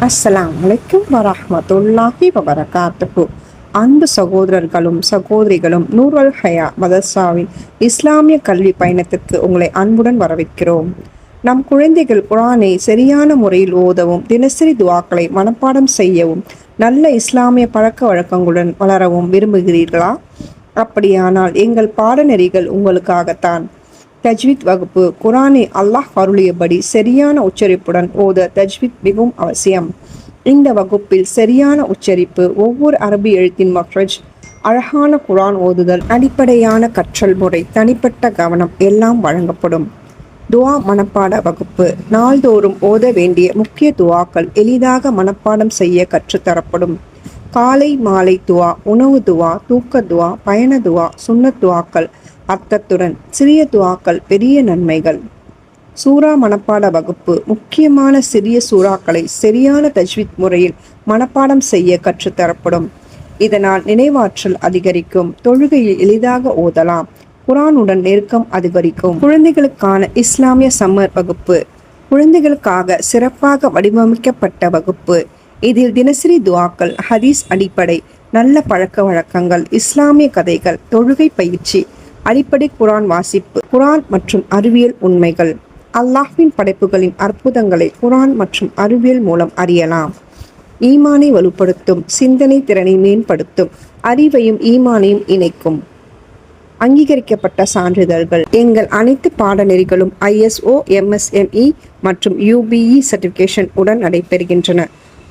அஸ்ஸலாமு அலைக்கும் வரஹ்மத்துல்லாஹி வபரகாத்துஹு. அன்பு சகோதரர்களும் சகோதரிகளும் நூருல் ஹயா மதர்சாவின் இஸ்லாமிய கல்வி பயணத்திற்கு உங்களை அன்புடன் வரவேற்கிறோம். நம் குழந்தைகள் குர்ஆனை சரியான முறையில் ஓதவும் தினசரி துஆக்களை மனப்பாடம் செய்யவும் நல்ல இஸ்லாமிய பழக்க வழக்கங்களுடன் வளரவும் விரும்புகிறீர்களா? அப்படியானால் எங்கள் பாடநெறிகள் உங்களுக்காகத்தான். தஜ்வீத் வகுப்பு. குர்ஆனை அல்லாஹ் அருளியபடி சரியான உச்சரிப்புடன் ஓத தஜ்வீத் மிகவும் அவசியம். இந்த வகுப்பில் சரியான உச்சரிப்பு, ஒவ்வொரு அரபி எழுத்தின் மக்ரஜ், அழகான குர்ஆன் ஓதுதல், அடிப்படையான கற்றல் முறை, தனிப்பட்ட கவனம் எல்லாம் வழங்கப்படும். துஆ மனப்பாட வகுப்பு. நாள்தோறும் ஓத வேண்டிய முக்கிய துஆக்கள் எளிதாக மனப்பாடம் செய்ய கற்றுத்தரப்படும். காலை மாலை துஆ, உணவு துஆ, தூக்க துஆ, பயண துஆ, சுன்னத் துஆக்கள் அர்த்தத்துடன், சிறிய துஆக்கள் பெரிய நன்மைகள். சூரா மனப்பாட வகுப்பு. முக்கியமான சிறிய சூறாக்களை சரியான தஜ்வீத் முறையில் மனப்பாடம் செய்ய கற்றுத்தரப்படும். இதனால் நினைவாற்றல் அதிகரிக்கும். தொழுகையில் எளிதாக ஓதலாம். குர்ஆனுடன் நெருக்கம் அதிகரிக்கும். குழந்தைகளுக்கான இஸ்லாமிய சம்மர் வகுப்பு. குழந்தைகளுக்காக சிறப்பாக வடிவமைக்கப்பட்ட வகுப்பு. இதில் தினசரி துஆக்கள், ஹதீஸ் அடிப்படை, நல்ல பழக்க வழக்கங்கள், இஸ்லாமிய கதைகள், தொழுகை பயிற்சி, அடிப்படை குர்ஆன் வாசிப்பு, குர்ஆன் மற்றும் அறிவியல் உண்மைகள், அல்லாஹ்வின் படைப்புகளின் அற்புதங்களை குர்ஆன் மற்றும் அறிவியல் மூலம் அறியலாம். ஈமானை வலுப்படுத்தும், சிந்தனை திறனை மேம்படுத்தும், அறிவையும் ஈமானையும் இணைக்கும். அங்கீகரிக்கப்பட்ட சான்றிதழ்கள். எங்கள் அனைத்து பாடநெறிகளும் ISO, MSME மற்றும் UBE சர்டிஃபிகேஷன் உடன் நடைபெறுகின்றன.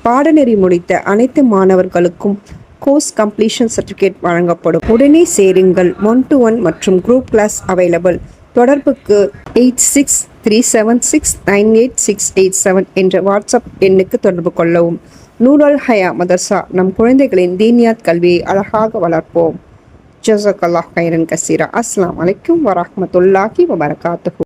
பாடநெறி முடித்த அனைத்து மாணவர்களுக்கும் கோர்ஸ் கம்ப்ளீஷன் சர்டிஃபிகேட் வழங்கப்படும். உடனே சேருங்கள். 1-to-1 மற்றும் குரூப் கிளாஸ் அவைலபிள். தொடர்புக்கு 8637698687 என்ற வாட்ஸ்அப் எண்ணுக்கு தொடர்பு கொள்ளவும். நூருல் ஹயா மதர்சா. நம் குழந்தைகளின் தீனியாத் கல்வியை அழகாக வளர்ப்போம். ஜஸாக்கல்லாஹ் கைரன் கசீரா. அஸ்ஸலாமு அலைக்கும் வரஹ்மத்துல்லாஹி வபரகாத்துஹு.